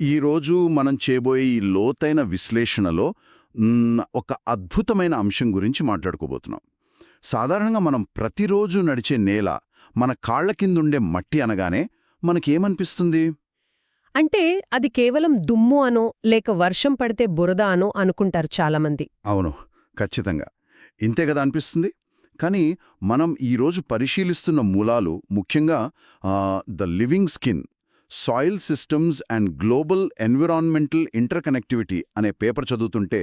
ఈరోజు మనం చేయబోయే ఈ లోతైన విశ్లేషణలో ఒక అద్భుతమైన అంశం గురించి మాట్లాడుకోబోతున్నాం. సాధారణంగా మనం ప్రతిరోజు నడిచే నేల, మన కాళ్ల కిందుండే మట్టి అనగానే మనకేమనిపిస్తుంది? అంటే అది కేవలం దుమ్ము అనో లేక వర్షం పడితే బురద అనో అనుకుంటారు చాలామంది. అవును, ఖచ్చితంగా ఇంతే కదా అనిపిస్తుంది. కానీ మనం ఈరోజు పరిశీలిస్తున్న మూలాలు, ముఖ్యంగా the living skin, soil systems and global environmental interconnectivity అనే పేపర్ చదువుతుంటే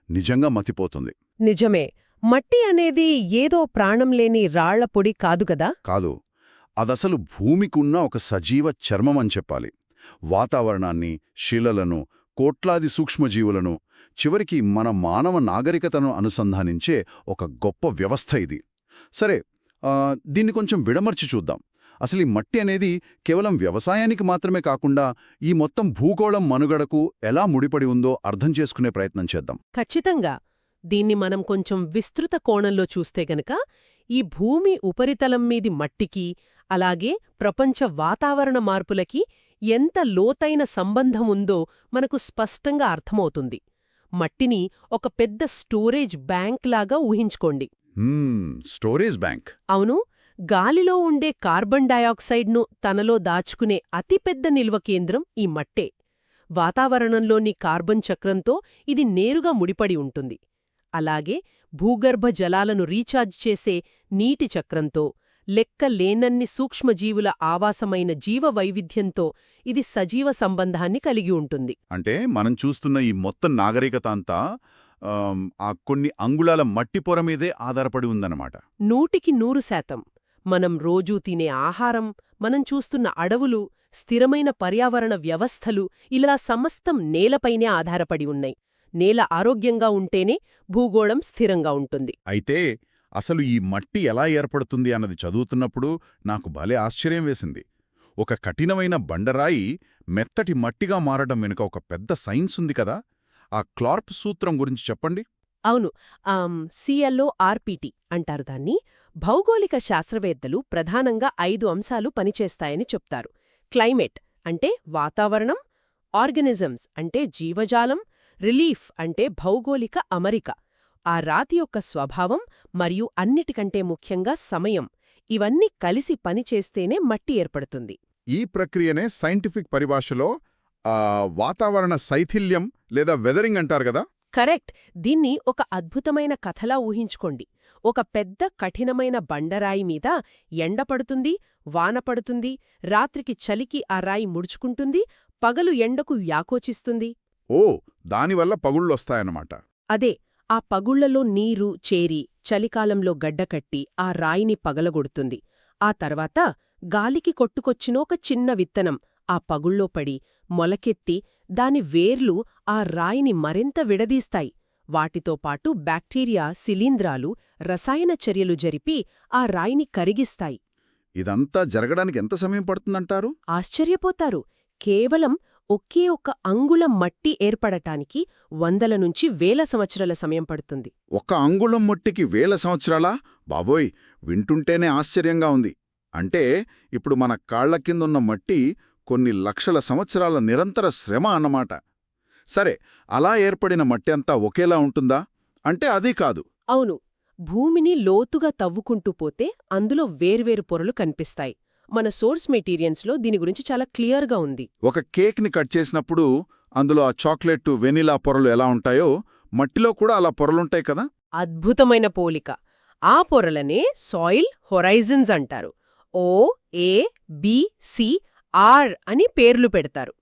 నిజంగా మతిపోతుంది. నిజమే. మట్టి అనేది ఏదో ప్రాణం లేని రాళ్ల పొడి కాదు కదా. కాదు, అదసలు భూమికున్న ఒక సజీవ చర్మం అని చెప్పాలి. వాతావరణాన్ని, శిలలను, కోట్లాది సూక్ష్మజీవులను, చివరికి మన మానవ నాగరికతను అనుసంధానించే ఒక గొప్ప వ్యవస్థ ఇది. సరే, దీన్ని కొంచెం విడమర్చి చూద్దాం. అసలు ఈ మట్టి అనేది కేవలం వ్యవసాయానికి మాత్రమే కాకుండా ఈ మొత్తం భూగోళం మనుగడకు ఎలా ముడిపడి ఉందో అర్థం చేసుకునే ప్రయత్నం చేద్దాం. ఖచ్చితంగా. దీన్ని మనం కొంచెం విస్తృత కోణంలో చూస్తే గనక ఈ భూమి ఉపరితలం మీది మట్టికి, అలాగే ప్రపంచ వాతావరణ మార్పులకి ఎంత లోతైన సంబంధం ఉందో మనకు స్పష్టంగా అర్థమవుతుంది. మట్టిని ఒక పెద్ద స్టోరేజ్ బ్యాంక్ లాగా ఊహించుకోండి. Storage bank. అవును. గాలిలో ఉండే కార్బన్ డయాక్సైడ్ను తనలో దాచుకునే అతిపెద్ద నిల్వ కేంద్రం ఈ మట్టే. వాతావరణంలోని కార్బన్ చక్రంతో ఇది నేరుగా ముడిపడి ఉంటుంది. అలాగే భూగర్భ జలాలను రీఛార్జ్ చేసే నీటి చక్రంతో, లెక్కలేనన్ని సూక్ష్మజీవుల ఆవాసమైన జీవ వైవిధ్యంతో ఇది సజీవ సంబంధాన్ని కలిగి ఉంటుంది. అంటే మనం చూస్తున్న ఈ మొత్తం నాగరికత అంతా ఆ కొన్ని అంగుళాల మట్టి పొర మీదే ఆధారపడి ఉందన్నమాట. 100% మనం రోజూ తినే ఆహారం, మనం చూస్తున్న అడవులు, స్థిరమైన పర్యావరణ వ్యవస్థలు ఇలా సమస్తం నేలపైనే ఆధారపడి ఉన్నాయి. నేల ఆరోగ్యంగా ఉంటేనే భూగోళం స్థిరంగా ఉంటుంది. అయితే అసలు ఈ మట్టి ఎలా ఏర్పడుతుంది అన్నది చదువుతున్నప్పుడు నాకు భలే ఆశ్చర్యం వేసింది. ఒక కఠినమైన బండరాయి మెత్తటి మట్టిగా మారడం వెనుక ఒక పెద్ద సైన్స్ ఉంది కదా. ఆ క్లార్ప్ సూత్రం గురించి చెప్పండి. అవును. CLORPT అంటారు దాన్ని. భౌగోళిక శాస్త్రవేత్తలు ప్రధానంగా 5 అంశాలు పనిచేస్తాయని చెప్తారు. క్లైమేట్ అంటే వాతావరణం, ఆర్గనిజమ్స్ అంటే జీవజాలం, రిలీఫ్ అంటే భౌగోళిక అమరిక, ఆ రాతి యొక్క స్వభావం, మరియు అన్నిటికంటే ముఖ్యంగా సమయం. ఇవన్నీ కలిసి పనిచేస్తేనే మట్టి ఏర్పడుతుంది. ఈ ప్రక్రియనే సైంటిఫిక్ పరిభాషలో వాతావరణ శైథిల్యం లేదా వెదరింగ్ అంటారు కదా. కరెక్ట్. దీన్ని ఒక అద్భుతమైన కథలా ఊహించుకోండి. ఒక పెద్ద కఠినమైన బండరాయి మీద ఎండపడుతుంది, వానపడుతుంది, రాత్రికి చలికి ఆ రాయి ముడుచుకుంటుంది, పగలు ఎండకు యాకోచిస్తుంది. ఓ, దానివల్ల పగుళ్ళొస్తాయన్నమాట. అదే, ఆ పగుళ్లలో నీరు చేరి చలికాలంలో గడ్డకట్టి ఆ రాయిని పగలగొడుతుంది. ఆ తర్వాత గాలికి కొట్టుకొచ్చిన ఒక చిన్న విత్తనం ఆ పగుళ్ళో పడి మొలకెత్తి దాని వేర్లు ఆ రాయిని మరింత విడదీస్తాయి. వాటితో పాటు బ్యాక్టీరియా, శిలీంధ్రాలు రసాయన చర్యలు జరిపి ఆ రాయిని కరిగిస్తాయి. ఇదంతా జరగడానికి ఎంత సమయం పడుతుందంటారు? ఆశ్చర్యపోతారు. కేవలం ఒకే ఒక అంగుళం మట్టి ఏర్పడటానికి 100 నుంచి 1000 సంవత్సరాల సమయం పడుతుంది. ఒక అంగుళం మట్టికి 1000 సంవత్సరాలా? బాబోయ్, వింటుంటేనే ఆశ్చర్యంగా ఉంది. అంటే ఇప్పుడు మన కాళ్ల కిందున్న మట్టి కొన్ని లక్షల సంవత్సరాల నిరంతర శ్రమ అన్నమాట. సరే, అలా ఏర్పడిన మట్టి అంతా ఒకేలా ఉంటుందా అంటే అదీ కాదు. అవును. భూమిని లోతుగా తవ్వుకుంటూ పోతే అందులో వేర్వేరు పొరలు కనిపిస్తాయి. మన సోర్స్ మెటీరియల్స్లో దీని గురించి చాలా క్లియర్గా ఉంది. ఒక కేక్ని కట్ చేసినప్పుడు అందులో ఆ చాక్లెట్, వెనిలా పొరలు ఎలా ఉంటాయో మట్టిలో కూడా అలా పొరలుంటాయి కదా. అద్భుతమైన పోలిక. ఆ పొరలనే సాయిల్ హొరైజన్స్ అంటారు. OABCR అని పేర్లు పెడతారు.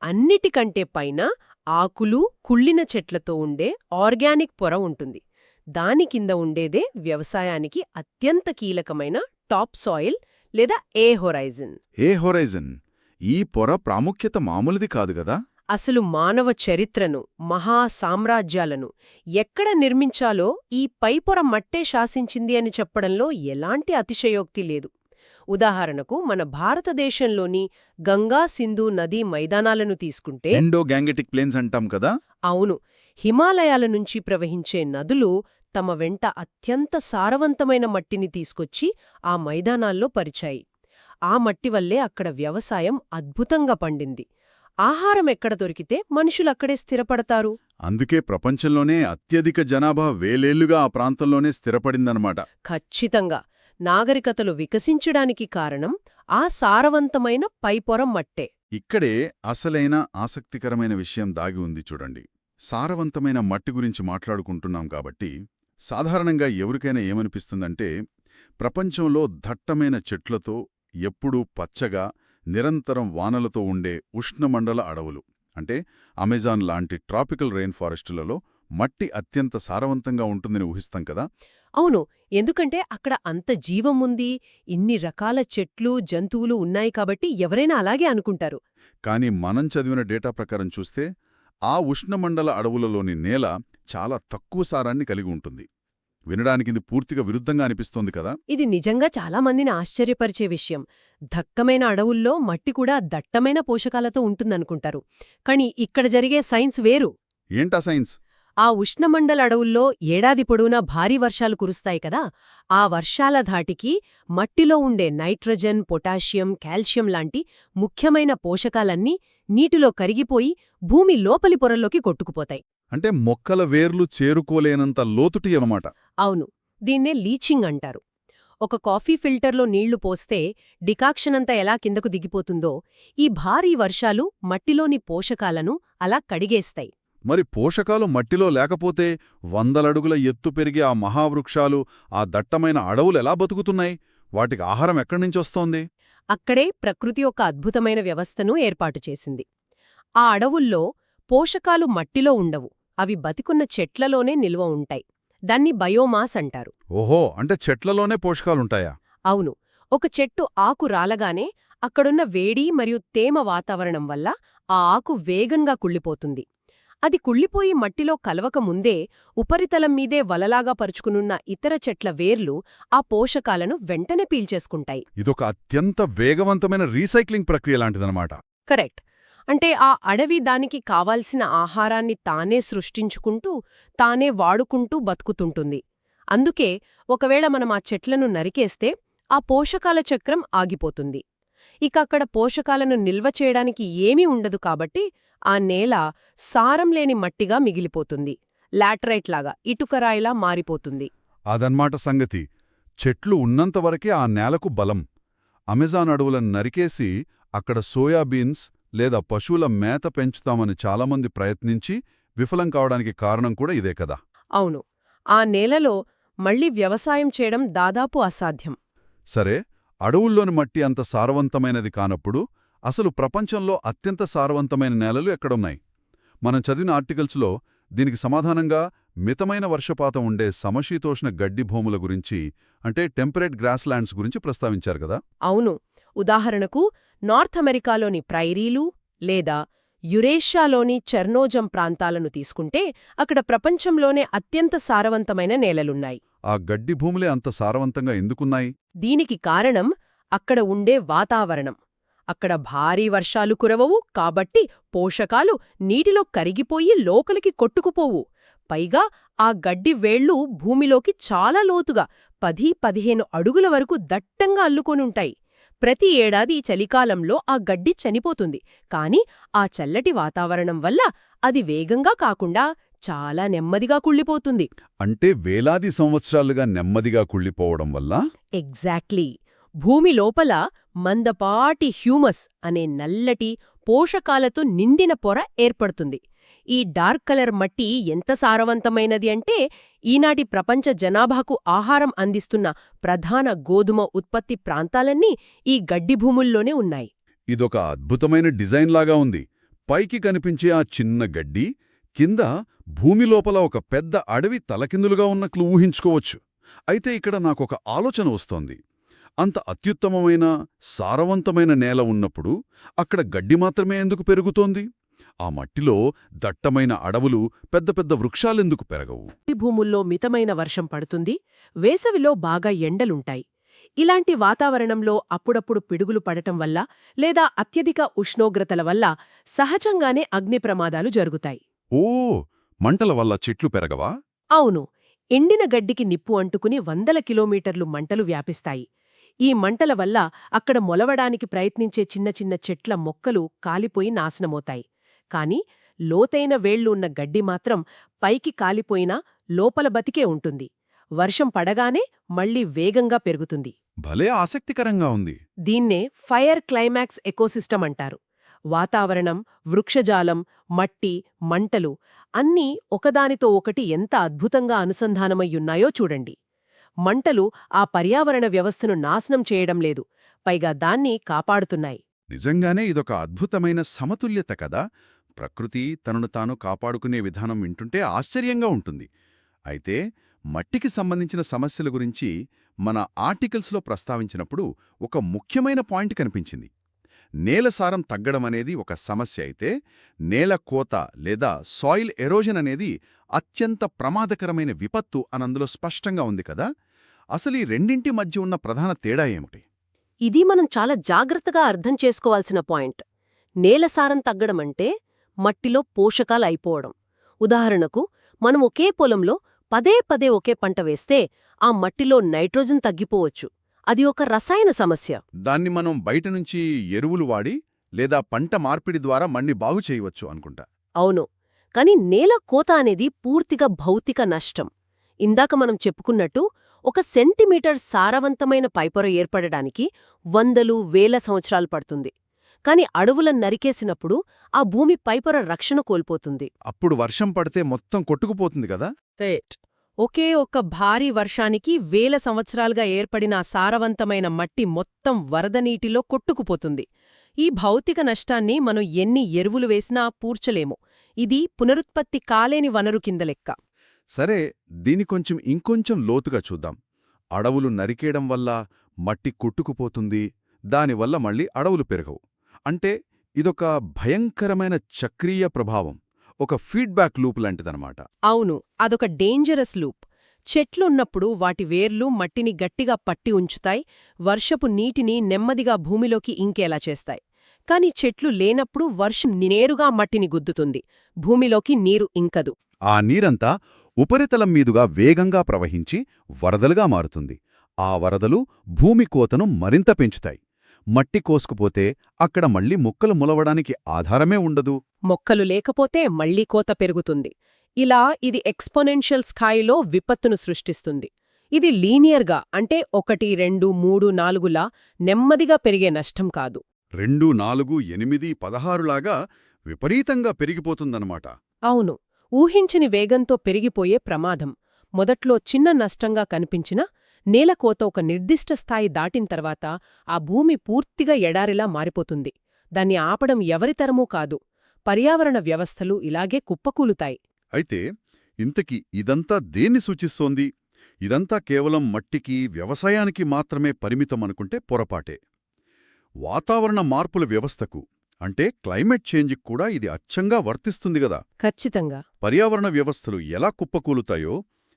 అన్నిటికంటే పైన ఆకులు, కుళ్ళిన చెట్లతో ఉండే ఆర్గానిక్ పొర ఉంటుంది. దాని కింద ఉండేదే వ్యవసాయానికి అత్యంత కీలకమైన టాప్ సాయిల్ లేదా ఏ హొరైజన్. ఈ పొర ప్రాముఖ్యత మామూలుది కాదు గదా. అసలు మానవ చరిత్రను, మహా సామ్రాజ్యాలను ఎక్కడ నిర్మించాలో ఈ పైపొర మట్టే శాసించింది అని చెప్పడంలో ఎలాంటి అతిశయోక్తి లేదు. ఉదాహరణకు మన భారతదేశంలోని గంగా సింధు నదీ మైదానాలను తీసుకుంటే ఇండో-గ్యాంగెటిక్ ప్లేన్స్ అంటాం కదా. అవును. హిమాలయాల నుంచి ప్రవహించే నదులు తమ వెంట అత్యంత సారవంతమైన మట్టిని తీసుకొచ్చి ఆ మైదానాల్లో పరిచాయి. ఆ మట్టి వల్లే అక్కడ వ్యవసాయం అద్భుతంగా పండింది. ఆహారం ఎక్కడ దొరికితే మనుషులక్కడే స్థిరపడతారు. అందుకే ప్రపంచంలోనే అత్యధిక జనాభా వేలేళ్లుగా ఆ ప్రాంతంలోనే స్థిరపడిందన్నమాట. ఖచ్చితంగా నాగరికతలు వికసించడానికి కారణం ఆ సారవంతమైన పైపొర మట్టే. ఇక్కడే అసలైన ఆసక్తికరమైన విషయం దాగి ఉంది చూడండి. సారవంతమైన మట్టి గురించి మాట్లాడుకుంటున్నాం కాబట్టి సాధారణంగా ఎవరికైనా ఏమనిపిస్తుందంటే ప్రపంచంలో దట్టమైన చెట్లతో ఎప్పుడూ పచ్చగా నిరంతరం వానలతో ఉండే ఉష్ణమండల అడవులు అంటే అమెజాన్ లాంటి ట్రాపికల్ రెయిన్ ఫారెస్టులలో మట్టి అత్యంత సారవంతంగా ఉంటుందని ఊహిస్తాం కదా. అవును, ఎందుకంటే అక్కడ అంత జీవం ఉంది, ఇన్ని రకాల చెట్లు జంతువులు ఉన్నాయి కాబట్టి ఎవరైనా అలాగే అనుకుంటారు. కానీ మనం చదివిన డేటా ప్రకారం చూస్తే ఆ ఉష్ణమండల అడవులలోని నేల చాలా తక్కువ సారాన్ని కలిగి ఉంటుంది. వినడానికి ఇది పూర్తిగా విరుద్ధంగా అనిపిస్తోంది కదా. ఇది నిజంగా చాలా మందిని ఆశ్చర్యపరిచే విషయం. దక్కమైన అడవుల్లో మట్టి కూడా దట్టమైన పోషకాలతో ఉంటుందనుకుంటారు. కానీ ఇక్కడ జరిగే సైన్స్ వేరు. ఏంటా సైన్స్? ఆ ఉష్ణమండల అడవుల్లో ఏడాది పొడవునా భారీ వర్షాలు కురుస్తాయి కదా, ఆ వర్షాల ధాటికి మట్టిలో ఉండే నైట్రోజన్, పొటాషియం, కాల్షియం లాంటి ముఖ్యమైన పోషకాలన్నీ నీటిలో కరిగిపోయి భూమి లోపలి పొరల్లోకి కొట్టుకుపోతాయి. అంటే మొక్కల వేర్లు చేరుకోలేనంత లోతుటి అన్నమాట. అవును, దీన్నే లీచింగ్ అంటారు. ఒక కాఫీ ఫిల్టర్లో నీళ్లు పోస్తే డికాక్షనంతా ఎలా కిందకు దిగిపోతుందో, ఈ భారీ వర్షాలు మట్టిలోని పోషకాలను అలా కడిగేస్తాయి. మరి పోషకాలు మట్టిలో లేకపోతే వందలడుగుల ఎత్తు పెరిగే ఆ మహావృక్షాలు, ఆ దట్టమైన అడవులు ఎలా బతుకుతున్నాయి? వాటికి ఆహారం ఎక్కడ్నించొస్తోంది? అక్కడే ప్రకృతి ఒక అద్భుతమైన వ్యవస్థను ఏర్పాటు చేసింది. ఆ అడవుల్లో పోషకాలు మట్టిలో ఉండవు, అవి బతికున్న చెట్లలోనే నిల్వ ఉంటాయి. దాన్ని బయోమాస్ అంటారు. ఓహో, అంటే చెట్లలోనే పోషకాలుంటాయా? అవును, ఒక చెట్టు ఆకు రాలగానే అక్కడున్న వేడి మరియు తేమ వాతావరణం వల్ల ఆ ఆకు వేగంగా కుళ్ళిపోతుంది. అది కుళ్ళిపోయి మట్టిలో కలవక ముందే ఉపరితలం మీదే వలలాగా పరుచుకునున్న ఇతర చెట్ల వేర్లు ఆ పోషకాలను వెంటనే పీల్చేసుకుంటాయి. ఇదొక అత్యంత వేగవంతమైన రీసైక్లింగ్ ప్రక్రియ లాంటిదన్నమాట. కరెక్ట్. అంటే ఆ అడవి దానికి కావాల్సిన ఆహారాన్ని తానే సృష్టించుకుంటూ, తానే వాడుకుంటూ బతుకుతుంటుంది. అందుకే ఒకవేళ మనం ఆ చెట్లను నరికేస్తే ఆ పోషకాల చక్రం ఆగిపోతుంది. ఇక అక్కడ పోషకాలను నిల్వ చేయడానికి ఏమీ ఉండదు కాబట్టి ఆ నేల సారం లేని మట్టిగా మిగిలిపోతుంది. లాటరైట్లాగా, ఇటుకరాయిలా మారిపోతుంది. అదన్మాట సంగతి. చెట్లు ఉన్నంతవరకే ఆ నేలకు బలం. అమెజాన్ అడవులను నరికేసి అక్కడ సోయాబీన్స్ లేదా పశువుల మేత పెంచుతామని చాలామంది ప్రయత్నించి విఫలం కావడానికి కారణం కూడా ఇదే కదా. అవును, ఆ నేలలో మళ్లీ వ్యవసాయం చేయడం దాదాపు అసాధ్యం. సరే, అడవుల్లోని మట్టి అంత సారవంతమైనది కానప్పుడు అసలు ప్రపంచంలో అత్యంత సారవంతమైన నేలలు ఎక్కడున్నాయి? మనం చదివిన ఆర్టికల్స్లో దీనికి సమాధానంగా మితమైన వర్షపాతం ఉండే సమశీతోష్ణ గడ్డి భూముల గురించి, అంటే టెంపరేట్ గ్రాస్లాండ్స్ గురించి ప్రస్తావించారు కదా. అవును, ఉదాహరణకు నార్త్ అమెరికాలోని ప్రైరీలు లేదా యురేషియాలోని చెర్నోజం ప్రాంతాలను తీసుకుంటే అక్కడ ప్రపంచంలోనే అత్యంత సారవంతమైన నేలలున్నాయి. ఆ గడ్డి భూములే అంత సారవంతంగా ఎందుకున్నాయి? దీనికి కారణం అక్కడ ఉండే వాతావరణం. అక్కడ భారీ వర్షాలు కురవవు కాబట్టి పోషకాలు నీటిలో కరిగిపోయి లోపలికి కొట్టుకుపోవు. పైగా ఆ గడ్డి వేళ్ళు భూమిలోకి చాలా లోతుగా 10-15 అడుగుల వరకు దట్టంగా అల్లుకొనుంటాయి. ప్రతి ఏడాది చలికాలంలో ఆ గడ్డి చనిపోతుంది, కాని ఆ చల్లటి వాతావరణం వల్ల అది వేగంగా కాకుండా చాలా నెమ్మదిగా కుళ్ళిపోతుంది. అంటే వేలాది సంవత్సరాలుగా నెమ్మదిగా కుళ్ళిపోవడం వల్ల? ఎగ్జాక్ట్లీ. భూమి లోపల మందపాటి హ్యూమస్ అనే నల్లటి పోషకాలతో నిండిన పొర ఏర్పడుతుంది. ఈ డార్క్ కలర్ మట్టి ఎంత సారవంతమైనది అంటే ఈనాటి ప్రపంచ జనాభాకు ఆహారం అందిస్తున్న ప్రధాన గోధుమ ఉత్పత్తి ప్రాంతాలన్నీ ఈ గడ్డి భూముల్లోనే ఉన్నాయి. ఇదొక అద్భుతమైన డిజైన్ లాగా ఉంది. పైకి కనిపించే ఆ చిన్న గడ్డి కింద భూమి లోపల ఒక పెద్ద అడవి తలకిందులుగా ఉన్నట్లు ఊహించుకోవచ్చు. అయితే ఇక్కడ నాకొక ఆలోచన వస్తోంది. అంత అత్యుత్తమమైన సారవంతమైన నేల ఉన్నప్పుడు అక్కడ గడ్డి మాత్రమే ఎందుకు పెరుగుతోంది? ఆ మట్టిలో దట్టమైన అడవులు, పెద్ద పెద్ద వృక్షాలెందుకు పెరగవు? ఈ భూముల్లో మితమైన వర్షం పడుతుంది, వేసవిలో బాగా ఎండలుంటాయి. ఇలాంటి వాతావరణంలో అప్పుడప్పుడు పిడుగులు పడటం వల్ల లేదా అత్యధిక ఉష్ణోగ్రతల వల్ల సహజంగానే అగ్ని ప్రమాదాలు జరుగుతాయి. ఓ, మంటల వల్ల చెట్లు పెరగవా? అవును, ఎండిన గడ్డికి నిప్పు అంటుకుని 100 కిలోమీటర్లు మంటలు వ్యాపిస్తాయి. ఈ మంటల వల్ల అక్కడ మొలవడానికి ప్రయత్నించే చిన్న చిన్న చెట్ల మొక్కలు కాలిపోయి నాశనమవుతాయి. కాని లోతైన వేళ్లు ఉన్న గడ్డి మాత్రం పైకి కాలిపోయినా లోపల బతికే ఉంటుంది. వర్షం పడగానే మళ్లీ వేగంగా పెరుగుతుంది. భలే ఆసక్తికరంగా ఉంది. దీన్నే ఫైర్ క్లైమాక్స్ ఎకోసిస్టమ్ అంటారు. వాతావరణం, వృక్షజాలం, మట్టి, మంటలు అన్నీ ఒకదానితో ఒకటి ఎంత అద్భుతంగా అనుసంధానమయ్యున్నాయో చూడండి. మంటలు ఆ పర్యావరణ వ్యవస్థను నాశనం చేయడం లేదు, పైగా దాన్ని కాపాడుతున్నాయి. నిజంగానే ఇదొక అద్భుతమైన సమతుల్యత కదా. ప్రకృతి తనను తాను కాపాడుకునే విధానం వింటుంటే ఆశ్చర్యంగా ఉంటుంది. అయితే మట్టికి సంబంధించిన సమస్యల గురించి మన ఆర్టికల్స్లో ప్రస్తావించినప్పుడు ఒక ముఖ్యమైన పాయింట్ కనిపించింది. నేల సారం తగ్గడమనేది ఒక సమస్య అయితే, నేల కోత లేదా సాయిల్ ఎరోజన్ అనేది అత్యంత ప్రమాదకరమైన విపత్తు అనందులో స్పష్టంగా ఉంది కదా. అసలు ఈ రెండింటి మధ్య ఉన్న ప్రధాన తేడా ఏమిటి? ఇది మనం చాలా జాగ్రత్తగా అర్థం చేసుకోవాల్సిన పాయింట్. నేలసారం తగ్గడమంటే మట్టిలో పోషకాలు అయిపోవడం. ఉదాహరణకు, మనం ఒకే పొలంలో పదే పదే ఒకే పంట వేస్తే ఆ మట్టిలో నైట్రోజన్ తగ్గిపోవచ్చు. అది ఒక రసాయన సమస్య. దాన్ని మనం బయట నుంచి ఎరువులు వాడి లేదా పంట మార్పిడి ద్వారా మన్ని బాగు చేయవచ్చు అనుకుంటా. అవును. కాని నేల కోత అనేది పూర్తిగా భౌతిక నష్టం. ఇందాక మనం చెప్పుకున్నట్టు, ఒక సెంటీమీటర్ సారవంతమైన పైపొర ఏర్పడడానికి వందలు వేల సంవత్సరాలు పడుతుంది. కాని అడవులను నరికేసినప్పుడు ఆ భూమి పైపొర రక్షణ కోల్పోతుంది. అప్పుడు వర్షం పడితే మొత్తం కొట్టుకుపోతుంది కదా. ఒకే ఒక్క భారీ వర్షానికి వేల సంవత్సరాలుగా ఏర్పడిన సారవంతమైన మట్టి మొత్తం వరద నీటిలో కొట్టుకుపోతుంది. ఈ భౌతిక నష్టాన్ని మనం ఎన్ని ఎరువులు వేసినా పూడ్చలేము. ఇది పునరుత్పత్తి కాలేని వనరు కింద లెక్క. సరే, దీని ఇంకొంచెం లోతుగా చూద్దాం. అడవులు నరికేయడం వల్ల మట్టి కొట్టుకుపోతుంది, దానివల్ల మళ్ళీ అడవులు పెరగవు. అంటే ఇదొక భయంకరమైన చక్రీయ ప్రభావం, ఒక ఫీడ్బ్యాక్ లూప్ లాంటిదన్నమాట. అవును, అదొక డేంజరస్ లూప్. చెట్లున్నప్పుడు వాటి వేర్లు మట్టిని గట్టిగా పట్టి ఉంచుతాయి, వర్షపు నీటిని నెమ్మదిగా భూమిలోకి ఇంకేలా చేస్తాయి. కాని చెట్లు లేనప్పుడు వర్షం నేరుగా మట్టిని గుద్దుతుంది, భూమిలోకి నీరు ఇంకదు. ఆ నీరంతా ఉపరితలం మీదుగా వేగంగా ప్రవహించి వరదలుగా మారుతుంది. ఆ వరదలు భూమి కోతను మరింత పెంచుతాయి. మట్టి కోసుకుపోతే అక్కడ మళ్లీ మొక్కలు మొలవడానికి ఆధారమే ఉండదు. మొక్కలు లేకపోతే మళ్లీ కోత పెరుగుతుంది. ఇలా ఇది ఎక్స్పోనెన్షియల్ స్థాయిలో విపత్తును సృష్టిస్తుంది. ఇది లీనియర్గా, అంటే 1, 2, 3, 4లా నెమ్మదిగా పెరిగే నష్టం కాదు. 2, 4, 8, 16 లాగా విపరీతంగా పెరిగిపోతుందన్నమాట. అవును, ఊహించని వేగంతో పెరిగిపోయే ప్రమాదం. మొదట్లో చిన్న నష్టంగా కనిపించినా నేలకోత ఒక నిర్దిష్ట స్థాయి దాటిన తర్వాత ఆ భూమి పూర్తిగా ఎడారిలా మారిపోతుంది. దాన్ని ఆపడం ఎవరితరమూ కాదు. పర్యావరణ వ్యవస్థలు ఇలాగే కుప్పకూలుతాయి. అయితే ఇంతకీ ఇదంతా దేన్ని సూచిస్తోంది? ఇదంతా కేవలం మట్టికి, వ్యవసాయానికి మాత్రమే పరిమితమనుకుంటే పొరపాటే. వాతావరణ మార్పుల వ్యవస్థకు, అంటే క్లైమేట్ చేంజ్కి కూడా ఇది అచ్చంగా వర్తిస్తుంది గదా. ఖచ్చితంగా. పర్యావరణ వ్యవస్థలు ఎలా కుప్పకూలుతాయో,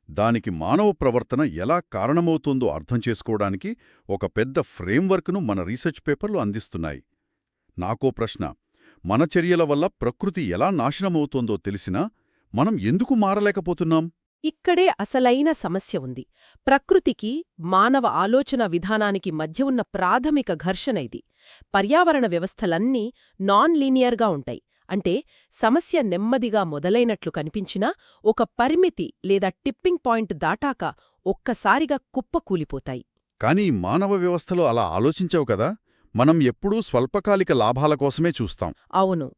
దానికి మానవ ప్రవర్తన ఎలా కారణమవుతుందో అర్థం చేసుకోవడానికి ఒక పెద్ద ఫ్రేమ్వర్క్ను మన రీసెర్చ్ పేపర్లు అందిస్తున్నాయి. నాకో ప్రశ్న: మన చర్యల వల్ల ప్రకృతి ఎలా నాశనమవుతోందో తెలిసినా మనం ఎందుకు మారలేకపోతున్నాం? ఇక్కడే అసలైన సమస్య ఉంది. ప్రకృతికి, మానవ ఆలోచన విధానానికి మధ్య ఉన్న ప్రాథమిక ఘర్షణ ఇది. పర్యావరణ వ్యవస్థలన్నీ నాన్ లీనియర్గా ఉంటాయి. అంటే సమస్య నెమ్మదిగా మొదలైనట్లు కనిపించినా ఒక పరిమితి లేదా టిప్పింగ్ పాయింట్ దాటాక ఒక్కసారిగా కుప్పకూలిపోతాయి. కానీ మానవ వ్యవస్థలో అలా ఆలోచించవు కదా. మనం ఎప్పుడూ స్వల్పకాలిక లాభాల కోసమే చూస్తాం. అవును.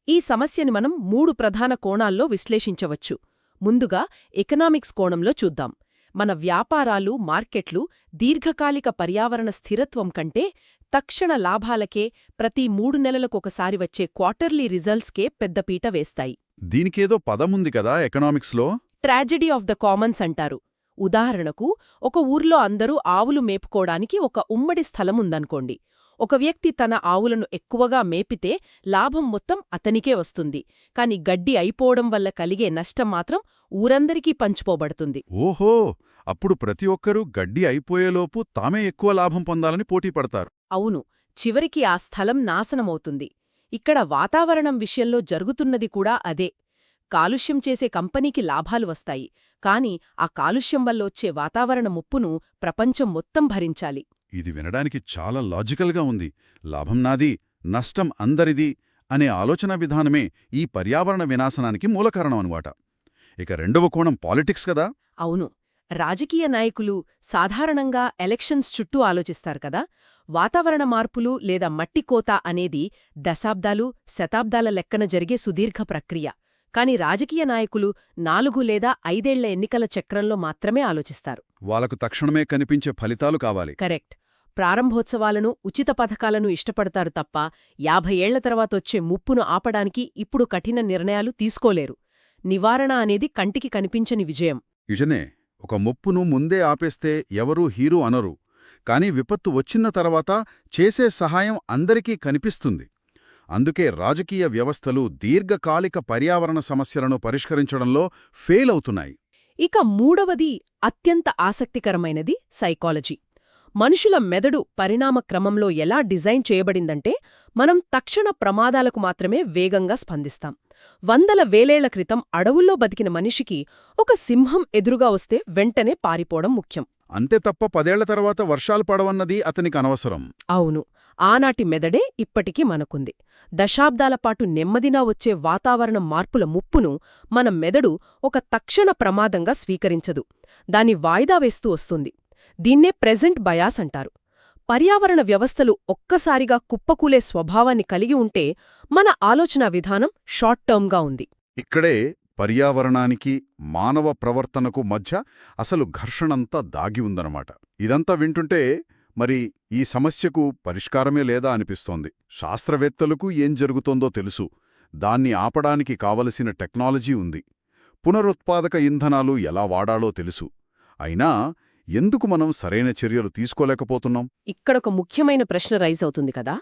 ఈ సమస్యని మనం 3 ప్రధాన కోణాల్లో విశ్లేషించవచ్చు. ముందుగా ఎకనామిక్స్ కోణంలో చూద్దాం. మన వ్యాపారాలు, మార్కెట్లు దీర్ఘకాలిక పర్యావరణ స్థిరత్వం కంటే తక్షణ లాభాలకే, ప్రతి 3 నెలలకొకసారి వచ్చే క్వార్టర్లీ రిజల్ట్స్కే పెద్దపీట వేస్తాయి. దీనికేదో పదముంది కదా ఎకనామిక్స్లో. ట్రాజెడీ ఆఫ్ ద కామన్స్ అంటారు. ఉదాహరణకు, ఒక ఊర్లో అందరూ ఆవులు మేపుకోడానికి ఒక ఉమ్మడి స్థలముందనుకోండి. ఒక వ్యక్తి తన ఆవులను ఎక్కువగా మేపితే లాభం మొత్తం అతనికే వస్తుంది. కాని గడ్డి అయిపోవడం వల్ల కలిగే నష్టం మాత్రం ఊరందరికీ పంచుకోబడుతుంది. ఓహో, అప్పుడు ప్రతి ఒక్కరూ గడ్డి అయిపోయేలోపు తామే ఎక్కువ లాభం పొందాలని పోటీ పడతారు. అవును, చివరికి ఆ స్థలం నాశనమవుతుంది. ఇక్కడ వాతావరణం విషయంలో జరుగుతున్నది కూడా అదే. కాలుష్యం చేసే కంపెనీకి లాభాలు వస్తాయి, కాని ఆ కాలుష్యం వల్ల వచ్చే వాతావరణ ముప్పును ప్రపంచం మొత్తం భరించాలి. ఇది వినడానికి చాలా లాజికల్గా ఉంది. లాభం నాది, నష్టం అందరిది అనే ఆలోచనా విధానమే ఈ పర్యావరణ వినాశనానికి మూలకారణం అనుమాట. ఇక రెండవ కోణం పాలిటిక్స్ కదా. అవును. రాజకీయ నాయకులు సాధారణంగా ఎలక్షన్స్ చుట్టూ ఆలోచిస్తారు కదా. వాతావరణ మార్పులు లేదా మట్టి కోత అనేది దశాబ్దాలు, శతాబ్దాల లెక్కన జరిగే సుదీర్ఘ ప్రక్రియ. కాని రాజకీయ నాయకులు 4 లేదా 5 ఏళ్ల ఎన్నికల చక్రంలో మాత్రమే ఆలోచిస్తారు. వాళ్లకు తక్షణమే కనిపించే ఫలితాలు కావాలి. కరెక్ట్. ప్రారంభోత్సవాలను, ఉచిత పథకాలను ఇష్టపడతారు తప్ప 50 ఏళ్ల తర్వాతొచ్చే ముప్పును ఆపడానికి ఇప్పుడు కఠిన నిర్ణయాలు తీసుకోలేరు. నివారణ అనేది కంటికి కనిపించని విజయం. నిజమే. ఒక ముప్పును ముందే ఆపేస్తే ఎవరూ హీరో అనరు. కాని విపత్తు వచ్చిన తర్వాత చేసే సహాయం అందరికీ కనిపిస్తుంది. అందుకే రాజకీయ వ్యవస్థలు దీర్ఘకాలిక పర్యావరణ సమస్యలను పరిష్కరించడంలో ఫెయిల్ అవుతున్నాయి. ఇక మూడవది అత్యంత ఆసక్తికరమైనది సైకాలజీ. మనుషుల మెదడు పరిణామ క్రమంలో ఎలా డిజైన్ చేయబడిందంటే మనం తక్షణ ప్రమాదాలకు మాత్రమే వేగంగా స్పందిస్తాం. వందల వేలేళ్ల క్రితం అడవుల్లో బతికిన మనిషికి ఒక సింహం ఎదురుగా వస్తే వెంటనే పారిపోవడం ముఖ్యం. అంతే తప్ప 10 ఏళ్ల తర్వాత వర్షాలు పడవన్నది అతనికి అనవసరం. అవును. ఆనాటి మెదడే ఇప్పటికీ మనకుంది. దశాబ్దాల పాటు నెమ్మదిగా వచ్చే వాతావరణ మార్పుల ముప్పును మన మెదడు ఒక తక్షణ ప్రమాదంగా స్వీకరించదు. దాన్ని వాయిదా వేస్తూ వస్తుంది. దీన్నే ప్రెజెంట్ బయాస్ అంటారు. పర్యావరణ వ్యవస్థలు ఒక్కసారిగా కుప్పకూలే స్వభావాన్ని కలిగి ఉంటే మన ఆలోచనా విధానం షార్ట్ టర్మ్గా ఉంది. ఇక్కడే పర్యావరణానికి మానవ ప్రవర్తనకు మధ్య అసలు ఘర్షణంతా దాగి ఉందన్నమాట. ఇదంతా వింటుంటే మరి ఈ సమస్యకు పరిష్కారమే లేదా అనిపిస్తోంది. శాస్త్రవేత్తలకు ఏం జరుగుతోందో తెలుసు. దాన్ని ఆపడానికి కావలసిన టెక్నాలజీ ఉంది. పునరుత్పాదక ఇంధనాలు ఎలా వాడాలో తెలుసు. అయినా ఎందుకు మనం సరైన చర్యలు తీసుకోలేకపోతున్నాం? ఇక్కడొక ముఖ్యమైన ప్రశ్న రైజ్ అవుతుంది కదా.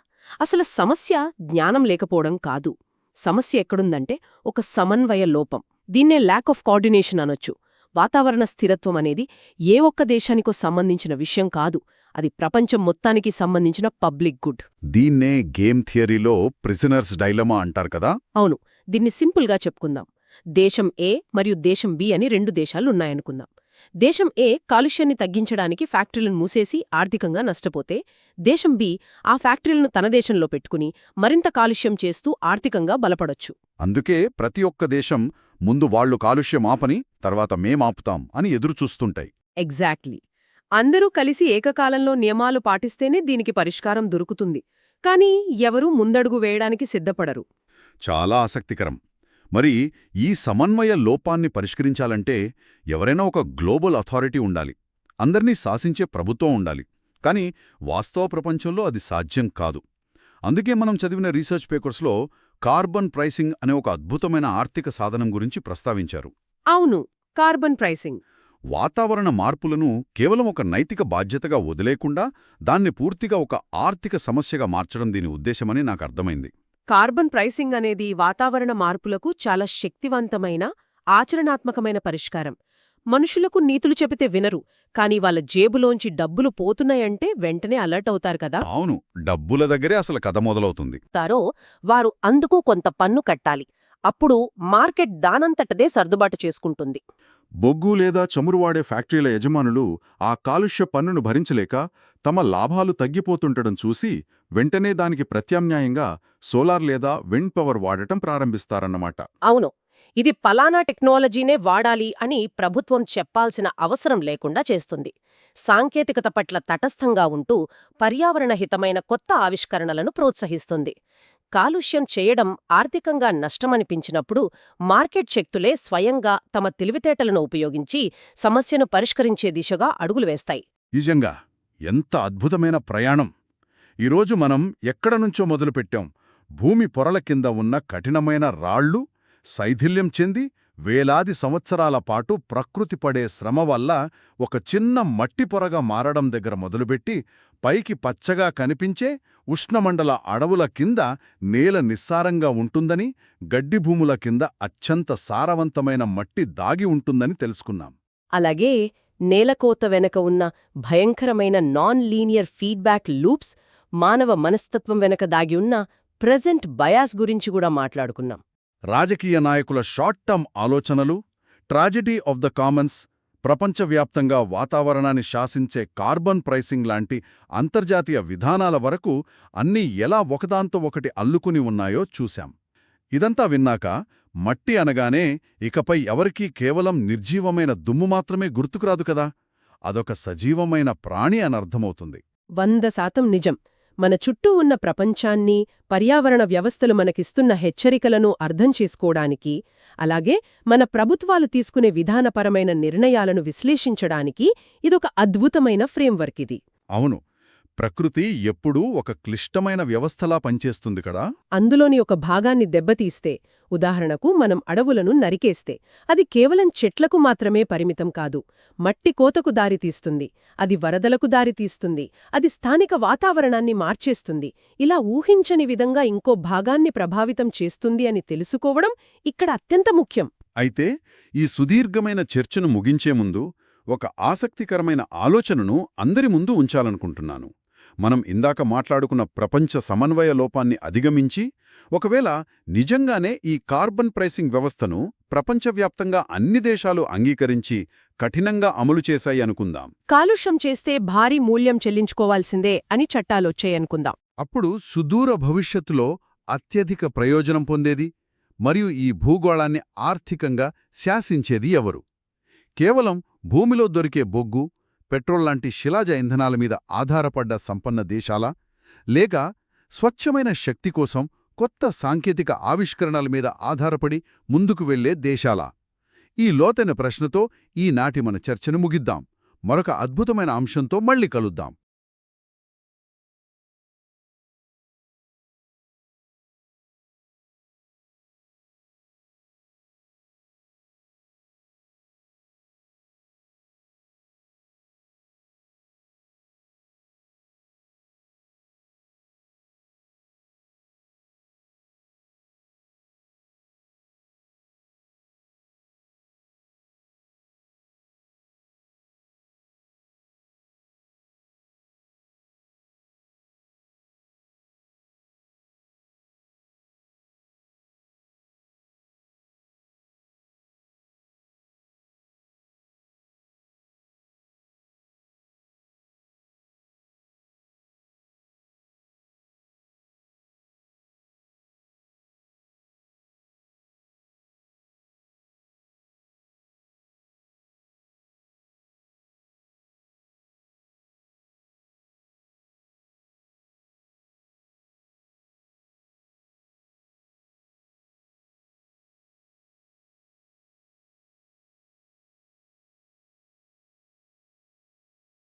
అసలు సమస్య జ్ఞానం లేకపోవడం కాదు. సమస్య ఎక్కడుందంటే ఒక సమన్వయ లోపం. దీన్నే ల్యాక్ ఆఫ్ కోఆర్డినేషన్ అనొచ్చు. వాతావరణ స్థిరత్వం అనేది ఏ ఒక్క దేశానికో సంబంధించిన విషయం కాదు. అది ప్రపంచం మొత్తానికి సంబంధించిన పబ్లిక్ గుడ్. దీన్నే గేమ్ థియరీలో ప్రిజనర్స్ డైలమా అంటారు కదా. అవును. దీన్ని సింపుల్గా చెప్పుకుందాం. దేశం ఏ మరియు దేశం బి అని 2 దేశాలున్నాయనుకుందాం. దేశం ఏ కాలుష్యాన్ని తగ్గించడానికి ఫ్యాక్టరీలను మూసేసి ఆర్థికంగా నష్టపోతే, దేశం బి ఆ ఫ్యాక్టరీలను తన దేశంలో పెట్టుకుని మరింత కాలుష్యం చేస్తూ ఆర్థికంగా బలపడొచ్చు. అందుకే ప్రతి ఒక్క దేశం ముందు వాళ్లు కాలుష్యం ఆపని తర్వాత మేమాపుతాం అని ఎదురుచూస్తుంటాయి. ఎగ్జాక్ట్లీ. అందరూ కలిసి ఏకకాలంలో నియమాలు పాటిస్తేనే దీనికి పరిష్కారం దొరుకుతుంది. కానీ ఎవరూ ముందడుగు వేయడానికి సిద్ధపడరు. చాలా ఆసక్తికరం. మరి ఈ సమన్వయ లోపాన్ని పరిష్కరించాలంటే ఎవరైనా ఒక గ్లోబల్ అథారిటీ ఉండాలి. అందర్నీ శాసించే ప్రభుత్వం ఉండాలి. కాని వాస్తవ ప్రపంచంలో అది సాధ్యం కాదు. అందుకే మనం చదివిన రీసెర్చ్ పేపర్స్లో కార్బన్ ప్రైసింగ్ అనే ఒక అద్భుతమైన ఆర్థిక సాధనం గురించి ప్రస్తావించారు. అవును, కార్బన్ ప్రైసింగ్. వాతావరణ మార్పులను కేవలం ఒక నైతిక బాధ్యతగా వదిలేకుండా దాన్ని పూర్తిగా ఒక ఆర్థిక సమస్యగా మార్చడం దీని ఉద్దేశమని నాకు అర్థమైంది. కార్బన్ ప్రైసింగ్ అనేది వాతావరణ మార్పులకు చాలా శక్తివంతమైన, ఆచరణాత్మకమైన పరిష్కారం. మనుషులకు నీతులు చెబితే వినరు, కానీ వాళ్ళ జేబులోంచి డబ్బులు పోతున్నాయంటే వెంటనే అలర్ట్ అవుతారు కదా. అవును, డబ్బుల దగ్గరే అసలు కథ మొదలవుతుంది. వారు అందుకు కొంత పన్ను కట్టాలి. అప్పుడు మార్కెట్ దానంతటదే సర్దుబాటు చేసుకుంటుంది. బొగ్గు లేదా చమురు వాడే ఫ్యాక్టరీల యజమానులు ఆ కాలుష్య పన్నును భరించలేక తమ లాభాలు తగ్గిపోతుండడం చూసి వెంటనే దానికి ప్రత్యామ్నాయంగా సోలార్ లేదా విండ్ పవర్ వాడటం ప్రారంభిస్తారన్నమాట. అవును, ఇది పలానా టెక్నాలజీనే వాడాలి అని ప్రభుత్వం చెప్పాల్సిన అవసరం లేకుండా చేస్తుంది. సాంకేతికత పట్ల తటస్థంగా ఉంటూ పర్యావరణ హితమైన కొత్త ఆవిష్కరణలను ప్రోత్సహిస్తుంది. కాలుష్యం చేయడం ఆర్థికంగా నష్టమనిపించినప్పుడు మార్కెట్ శక్తులే స్వయంగా తమ తెలివితేటలను ఉపయోగించి సమస్యను పరిష్కరించే దిశగా అడుగులు వేస్తాయి. నిజంగా ఎంత అద్భుతమైన ప్రయాణం! ఈరోజు మనం ఎక్కడనుంచో మొదలుపెట్టాం. భూమి పొరల కింద ఉన్న కఠినమైన రాళ్లు శైథిల్యం చెంది వేలాది సంవత్సరాల పాటు ప్రకృతి పడే శ్రమ వల్ల ఒక చిన్న మట్టి పొరగా మారడం దగ్గర మొదలుపెట్టి పైకి పచ్చగా కనిపించే ఉష్ణమండల అడవుల కింద నేల నిస్సారంగా ఉంటుందని, గడ్డి భూముల కింద అత్యంత సారవంతమైన మట్టి దాగి ఉంటుందని తెలుసుకున్నాం. అలాగే నేలకోత వెనక ఉన్న భయంకరమైన నాన్ లీనియర్ ఫీడ్బ్యాక్ లూప్స్, మానవ మనస్తత్వం వెనక దాగి ఉన్న ప్రెజెంట్ బయాస్ గురించి కూడా మాట్లాడుకున్నాం. రాజకీయ నాయకుల షార్ట్ టర్మ్ ఆలోచనలు, ట్రాజెడీ ఆఫ్ ద కామన్స్, ప్రపంచవ్యాప్తంగా వాతావరణాన్ని శాసించే కార్బన్ ప్రైసింగ్ లాంటి అంతర్జాతీయ విధానాల వరకు అన్నీ ఎలా ఒకదాంతో ఒకటి అల్లుకుని ఉన్నాయో చూశాం. ఇదంతా విన్నాక మట్టి అనగానే ఇకపై ఎవరికీ కేవలం నిర్జీవమైన దుమ్ము మాత్రమే గుర్తుకురాదు కదా, అదొక సజీవమైన ప్రాణి అనర్థమవుతుంది. 100% నిజం. మన చుట్టూ ఉన్న ప్రపంచాన్ని, పర్యావరణ వ్యవస్థలు మనకిస్తున్న హెచ్చరికలను అర్థం చేసుకోవడానికి, అలాగే మన ప్రభుత్వాలు తీసుకునే విధానపరమైన నిర్ణయాలను విశ్లేషించడానికి ఇదొక అద్భుతమైన ఫ్రేమ్వర్క్ ఇది. అవును, ప్రకృతి ఎప్పుడూ ఒక క్లిష్టమైన వ్యవస్థలా పనిచేస్తుంది కదా. అందులోని ఒక భాగాన్ని దెబ్బతీస్తే, ఉదాహరణకు మనం అడవులను నరికేస్తే, అది కేవలం చెట్లకు మాత్రమే పరిమితం కాదు, మట్టి కోతకు దారితీస్తుంది, అది వరదలకు దారితీస్తుంది, అది స్థానిక వాతావరణాన్ని మార్చేస్తుంది, ఇలా ఊహించని విధంగా ఇంకో భాగాన్ని ప్రభావితం చేస్తుంది అని తెలుసుకోవడం ఇక్కడ అత్యంత ముఖ్యం. అయితే ఈ సుదీర్ఘమైన చర్చను ముగించే ముందు ఒక ఆసక్తికరమైన ఆలోచనను అందరి ముందు ఉంచాలనుకుంటున్నాను. మనం ఇందాక మాట్లాడుకున్న ప్రపంచ సమన్వయ లోపాన్ని అధిగమించి, ఒకవేళ నిజంగానే ఈ కార్బన్ ప్రైసింగ్ వ్యవస్థను ప్రపంచవ్యాప్తంగా అన్ని దేశాలు అంగీకరించి కఠినంగా అమలు చేశాయి అనుకుందాం. కాలుష్యం చేస్తే భారీ మూల్యం చెల్లించుకోవాల్సిందే అని చట్టాలొచ్చాయనుకుందాం. అప్పుడు సుదూర భవిష్యత్తులో అత్యధిక ప్రయోజనం పొందేది మరియు ఈ భూగోళాన్ని ఆర్థికంగా శాసించేది ఎవరు? కేవలం భూమిలో దొరికే బొగ్గు, పెట్రోల్ లాంటి శిలాజ ఇంధనాల మీద ఆధారపడ్డ సంపన్న దేశాలా, లేక స్వచ్ఛమైన శక్తి కోసం కొత్త సాంకేతిక ఆవిష్కరణల మీద ఆధారపడి ముందుకు వెళ్లే దేశాలా? ఈ లోతైన ప్రశ్నతో ఈనాటి మన చర్చను ముగిద్దాం. మరొక అద్భుతమైన అంశంతో మళ్ళీ కలుద్దాం.